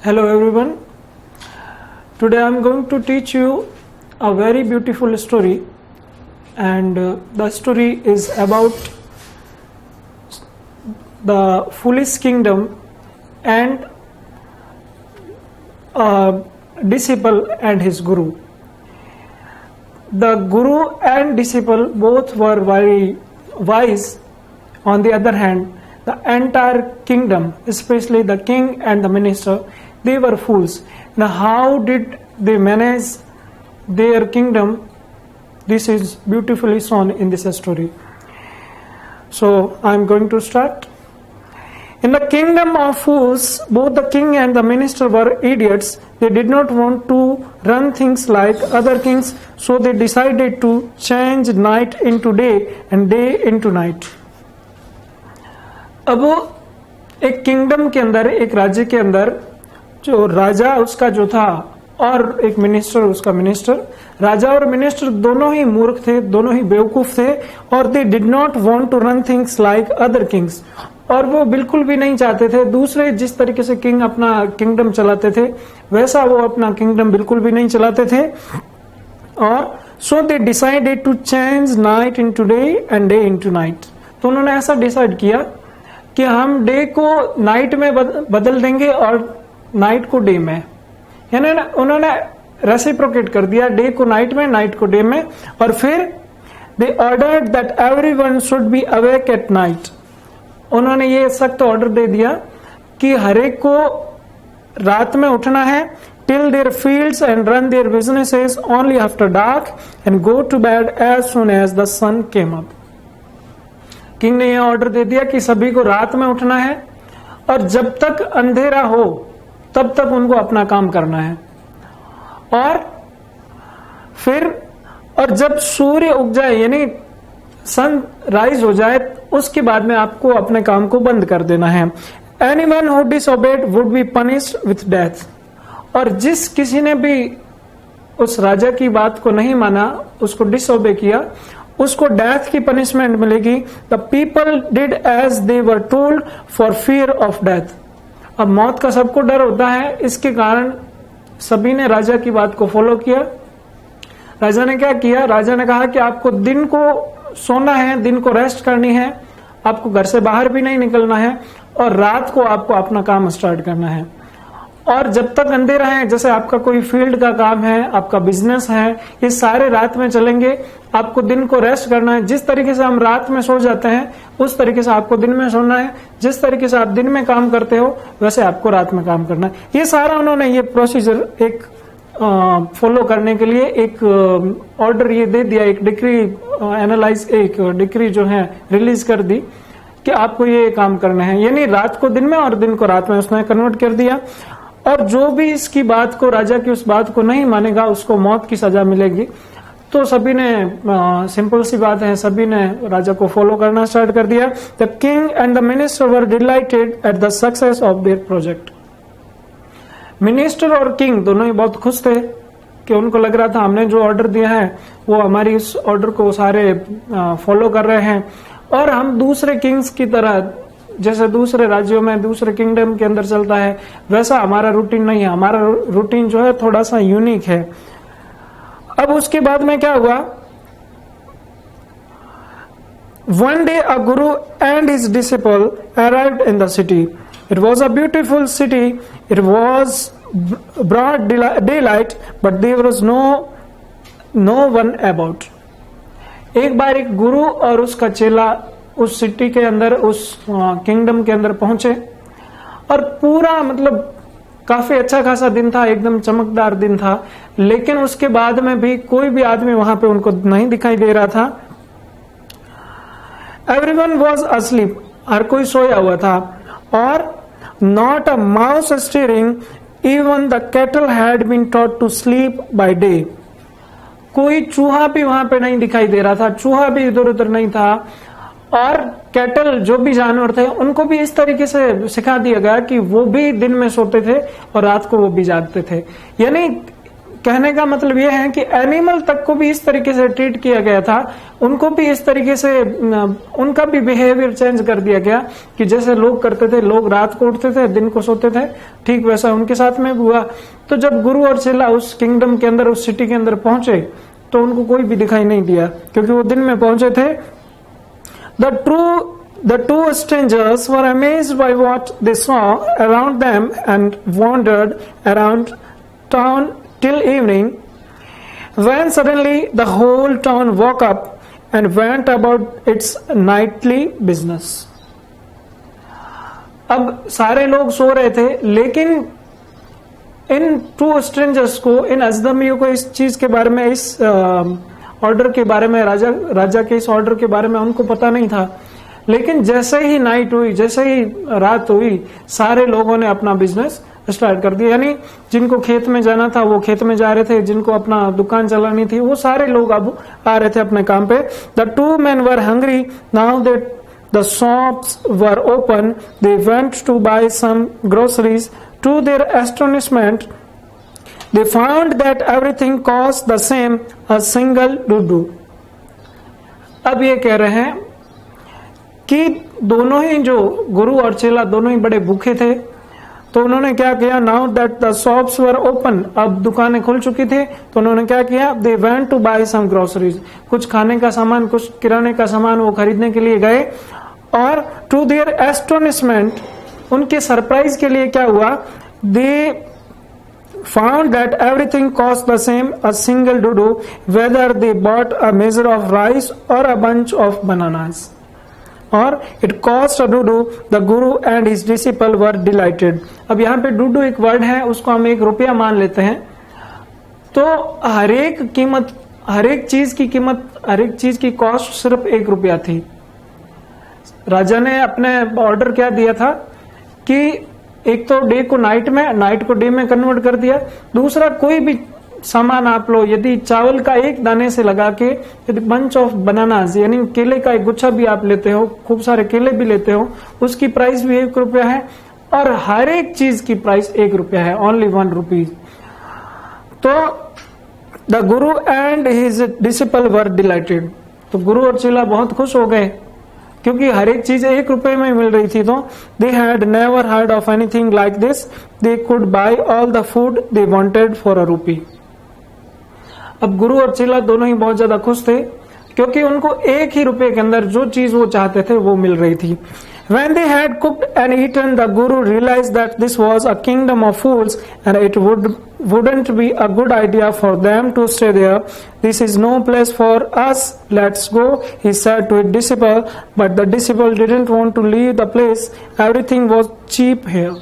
Hello everyone. Today I am going to teach you a very beautiful story, and the story is about the foolish kingdom and a disciple and his guru. The guru and disciple both were very wise. On the other hand, the entire kingdom, especially the king and the minister, they were fools. Now, how did they manage their kingdom? This is beautifully shown in this story. So, I am going to start. In the kingdom of fools, both the king and the minister were idiots. They did not want to run things like other kings, so they decided to change night into day and day into night. अब एक kingdom के अंदर, एक राज्य के अंदर, जो राजा उसका जो था और एक मिनिस्टर उसका मिनिस्टर, राजा और मिनिस्टर दोनों ही मूर्ख थे, दोनों ही बेवकूफ थे, और they did not want to run things like other kings, और वो बिल्कुल भी नहीं चाहते थे दूसरे जिस तरीके से किंग अपना किंगडम चलाते थे वैसा वो अपना किंगडम बिल्कुल भी नहीं चलाते थे. और so they decided to change night into day and day into night. तो उन्होंने ऐसा डिसाइड किया कि हम डे को नाइट में बदल देंगे और नाइट को डे में, यानी उन्होंने रेसिप्रोकेट कर दिया, डे को नाइट में, नाइट को डे में. और फिर they ordered that everyone should be awake at night. उन्होंने ये सख्त ऑर्डर दे दिया कि हरेक को रात में उठना है, till their fields and run their businesses only after dark and go to bed as soon as the sun came up. King ने यह ऑर्डर दे दिया कि सभी को रात में उठना है और जब तक अंधेरा हो तब तक उनको अपना काम करना है, और फिर और जब सूर्य उग जाए यानी सन राइज हो जाए उसके बाद में आपको अपने काम को बंद कर देना है. Anyone who disobeyed would be punished with death. और जिस किसी ने भी उस राजा की बात को नहीं माना, उसको डिसओबे किया, उसको डेथ की पनिशमेंट मिलेगी. The people did as they were told for fear of death. अब मौत का सबको डर होता है, इसके कारण सभी ने राजा की बात को फॉलो किया. राजा ने क्या किया? राजा ने कहा कि आपको दिन को सोना है, दिन को रेस्ट करनी है, आपको घर से बाहर भी नहीं निकलना है, और रात को आपको अपना काम स्टार्ट करना है. और जब तक अंधेरा है, जैसे आपका कोई फील्ड का काम है, आपका बिजनेस है, ये सारे रात में चलेंगे. आपको दिन को रेस्ट करना है. जिस तरीके से हम रात में सो जाते हैं उस तरीके से आपको दिन में सोना है. जिस तरीके से आप दिन में काम करते हो वैसे आपको रात में काम करना है. ये सारा उन्होंने ये प्रोसीजर एक फॉलो करने के लिए एक ऑर्डर ये दे दिया, एक डिक्री एक डिक्री जो है रिलीज कर दी कि आपको ये काम करना है, यानी रात को दिन में और दिन को रात में उसने कन्वर्ट कर दिया. और जो भी इसकी बात को, राजा की उस बात को नहीं मानेगा उसको मौत की सजा मिलेगी. तो सभी ने, सिंपल सी बात है, सभी ने राजा को फॉलो करना स्टार्ट कर दिया. The king and the minister were dilated at the success of their project. Minister और किंग दोनों ही बहुत खुश थे कि उनको लग रहा था हमने जो ऑर्डर दिया है वो हमारी उस ऑर्डर को सारे फॉलो कर रहे हैं, और हम दूसरे किंग्स की तरह, जैसे दूसरे राज्यों में, दूसरे किंगडम के अंदर चलता है वैसा हमारा रूटीन नहीं है. हमारा रूटीन जो है थोड़ा सा यूनिक है. अब उसके बाद में क्या हुआ? One day a guru and his disciple arrived in the city. It was a beautiful city. It was broad daylight, but there was no one about. एक बार एक गुरु और उसका चेला उस सिटी के अंदर, उस किंगडम के अंदर पहुंचे, और पूरा मतलब काफी अच्छा खासा दिन था, एकदम चमकदार दिन था, लेकिन उसके बाद में भी कोई भी आदमी वहां पे उनको नहीं दिखाई दे रहा था. Everyone was asleep. हर कोई सोया हुआ था, और not a mouse stirring. Even the cattle had been taught to sleep by day. कोई चूहा भी वहां पे नहीं दिखाई दे रहा था, चूहा भी इधर उधर नहीं था. और कैटल, जो भी जानवर थे, उनको भी इस तरीके से सिखा दिया गया कि वो भी दिन में सोते थे और रात को वो भी जागते थे. यानी कहने का मतलब यह है कि एनिमल तक को भी इस तरीके से ट्रीट किया गया था, उनको भी इस तरीके से उनका भी बिहेवियर चेंज कर दिया गया कि जैसे लोग करते थे, लोग रात को उठते थे, दिन को सोते थे, ठीक वैसा उनके साथ में भी हुआ। तो जब गुरु और चेला उस किंगडम के अंदर, उस सिटी के अंदर पहुंचे तो उनको कोई भी दिखाई नहीं दिया, क्योंकि वो दिन में पहुंचे थे। The two strangers were amazed by what they saw around them and wandered around town till evening, when suddenly the whole town woke up and went about its nightly business. अब सारे लोग सो रहे थे, लेकिन इन टू स्ट्रेंजर्स को, इन अजदमियों को इस चीज के बारे में, इस ऑर्डर के बारे में, राजा के इस ऑर्डर के बारे में उनको पता नहीं था। लेकिन जैसे ही नाइट हुई, जैसे ही रात हुई, सारे लोगों ने अपना बिजनेस स्टार्ट कर दिया। यानी जिनको खेत में जाना था वो खेत में जा रहे थे, जिनको अपना दुकान चलानी थी वो सारे लोग अब आ रहे थे अपने काम पे। The two men were hungry now that the shops were open, they went to buy some groceries. To their astonishment they found that everything cost the same, a single dudu. अब ये कह रहे हैं कि दोनों ही, जो गुरु और चेला दोनों ही बड़े भूखे थे, तो उन्होंने क्या किया, now that the shops were open, अब दुकानें खुल चुकी थी, तो उन्होंने क्या किया, they went to buy some groceries, कुछ खाने का सामान, कुछ किराने का सामान वो खरीदने के लिए गए। और टू देयर एस्टोनिशमेंट, उनके सरप्राइज के लिए क्या हुआ, दे found that everything cost the same, a single dudu, whether they bought a measure of rice or a bunch of bananas, or it cost a dudu. The guru and his disciple were delighted. अब यहाँ पे डुडू एक word है, उसको हम ₹1 मान लेते हैं। तो हर एक कीमत, हर एक चीज की कीमत, हर एक चीज की कॉस्ट सिर्फ ₹1 थी। राजा ने अपने ऑर्डर क्या दिया था कि एक तो डे को नाइट में, नाइट को डे में कन्वर्ट कर दिया। दूसरा, कोई भी सामान आप लो, यदि चावल का एक दाने से लगा के, यदि बंच ऑफ बनानास यानी केले का एक गुच्छा भी आप लेते हो, खूब सारे केले भी लेते हो, उसकी प्राइस भी ₹1 है, और हर एक चीज की प्राइस ₹1 है, ओनली ₹1। तो the Guru and his disciple were dilated, तो गुरु और चेला बहुत खुश हो गए, क्योंकि हर एक चीज ₹1 में मिल रही थी। तो they had never heard of anything like this, they could bye all the food they wanted for ₹1। अब गुरु और चेला दोनों ही बहुत ज्यादा खुश थे, क्योंकि उनको ₹1 के अंदर जो चीज वो चाहते थे वो मिल रही थी। When they had cooked and eaten, the guru realized that this was a kingdom of fools and it wouldn't be a good idea for them to stay there. This is no place for us. Let's go, he said to his disciple. But the disciple didn't want to leave the place. Everything was cheap here.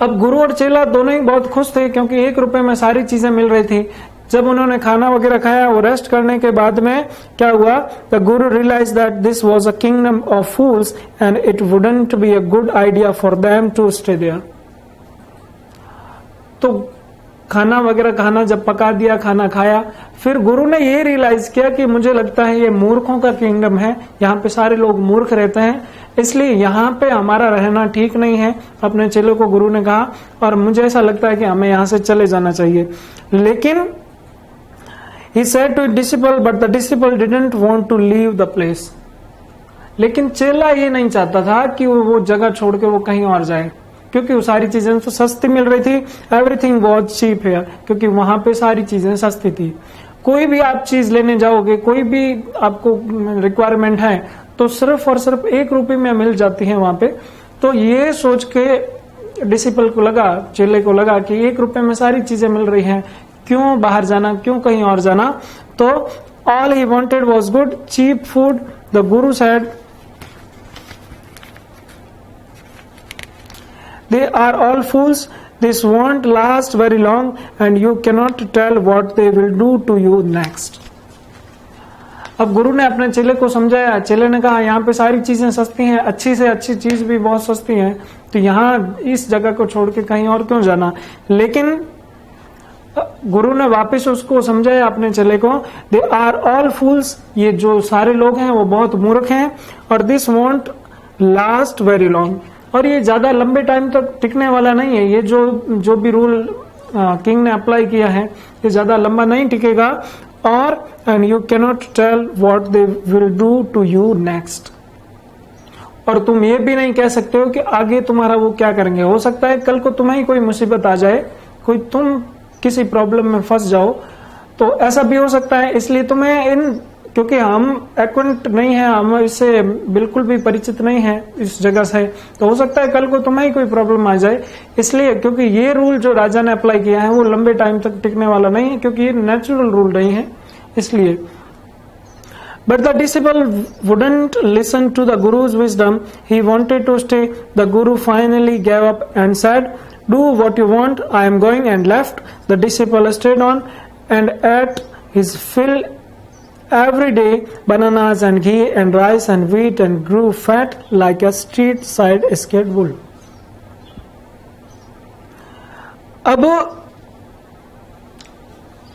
अब गुरु और चेला दोनों ही बहुत खुश थे, क्योंकि ₹1 में सारी चीजें मिल रही थी। जब उन्होंने खाना वगैरह खाया, वो रेस्ट करने के बाद में क्या हुआ, the guru realise that this was a kingdom of fools and it wouldn't be a good idea for them to stay there. तो खाना वगैरह खाना जब पका दिया, खाना खाया, फिर गुरु ने ये रियलाइज किया कि मुझे लगता है ये मूर्खों का किंगडम है, यहाँ पे सारे लोग मूर्ख रहते हैं, इसलिए यहाँ पे हमारा रहना ठीक नहीं है। अपने चेलों को गुरु ने कहा, और मुझे ऐसा लगता है कि हमें यहाँ से चले जाना चाहिए। लेकिन he said to his disciple, but the disciple didn't want to leave the place. लेकिन चेला ये नहीं चाहता था कि वो जगह छोड़ के वो कहीं और जाए, क्योंकि वो सारी चीजें तो सस्ती मिल रही थी। एवरीथिंग वाज चीप हियर, क्योंकि वहां पे सारी चीजें सस्ती थी। कोई भी आप चीज लेने जाओगे, कोई भी आपको रिक्वायरमेंट है, तो सिर्फ और सिर्फ ₹1 में मिल जाती है वहां पे। तो ये सोच के डिसिपल को लगा, चेले को लगा कि ₹1 में सारी चीजें मिल रही हैं, क्यों बाहर जाना, क्यों कहीं और जाना। तो all he wanted was good cheap food. The guru said, they are all fools, this won't last very long and you cannot tell what they will do to you next. अब गुरु ने अपने चेले को समझाया। चेले ने कहा, यहाँ पे सारी चीजें सस्ती हैं, अच्छी से अच्छी चीज भी बहुत सस्ती है, तो यहाँ इस जगह को छोड़ के कहीं और क्यों जाना। लेकिन गुरु ने वापस उसको समझाया अपने चेले को, दे आर ऑल फूल्स, ये जो सारे लोग हैं वो बहुत मूर्ख हैं, और this won't last very long, और ये ज्यादा लंबे टाइम तक टिकने वाला नहीं है। ये जो भी रूल किंग ने अप्लाई किया है ये ज्यादा लंबा नहीं टिकेगा, और and you cannot tell what they will do to you next. और तुम ये भी नहीं कह सकते हो कि आगे तुम्हारा वो क्या करेंगे। हो सकता है कल को तुम्हें ही कोई मुसीबत आ जाए, कोई तुम किसी प्रॉब्लम में फंस जाओ, तो ऐसा भी हो सकता है। इसलिए तुम्हें क्योंकि हम एक्वेंट नहीं है, हम इससे बिल्कुल भी परिचित नहीं है इस जगह से, तो हो सकता है कल को तुम्हें ही कोई प्रॉब्लम आ जाए। इसलिए क्योंकि ये रूल जो राजा ने अप्लाई किया है वो लंबे टाइम तक टिकने वाला नहीं है, क्योंकि ये नेचुरल रूल नहीं है, इसलिए। But the disciple wouldn't listen to the Guru's wisdom. He wanted to stay. The Guru finally gave up and said, "Do what you want. I am going," and left. The disciple stayed on and ate his fill every day, bananas and ghee and rice and wheat, and grew fat like a street side scared bull. अब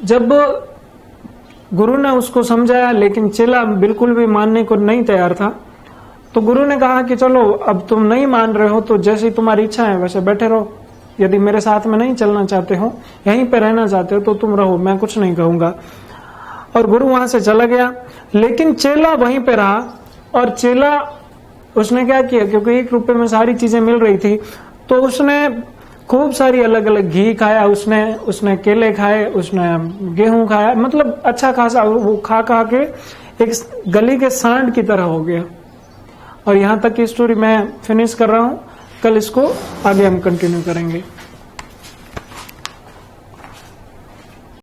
जब गुरु ने उसको समझाया, लेकिन चेला बिल्कुल भी मानने को नहीं तैयार था, तो गुरु ने कहा कि चलो अब तुम नहीं मान रहे हो तो जैसी तुम्हारी इच्छा है वैसे बैठे रहो। यदि मेरे साथ में नहीं चलना चाहते हो, यहीं पे रहना चाहते हो, तो तुम रहो, मैं कुछ नहीं कहूंगा। और गुरु वहां से चला गया, लेकिन चेला वहीं पे रहा। और चेला उसने क्या किया, क्योंकि एक रुपए में सारी चीजें मिल रही थी, तो उसने खूब सारी अलग अलग घी खाया, उसने केले खाए, उसने गेहूं खाया, मतलब अच्छा खासा वो खा के एक गली के सांड की तरह हो गया। और यहां तक की स्टोरी मैं फिनिश कर रहा हूं, कल इसको आगे हम कंटिन्यू करेंगे।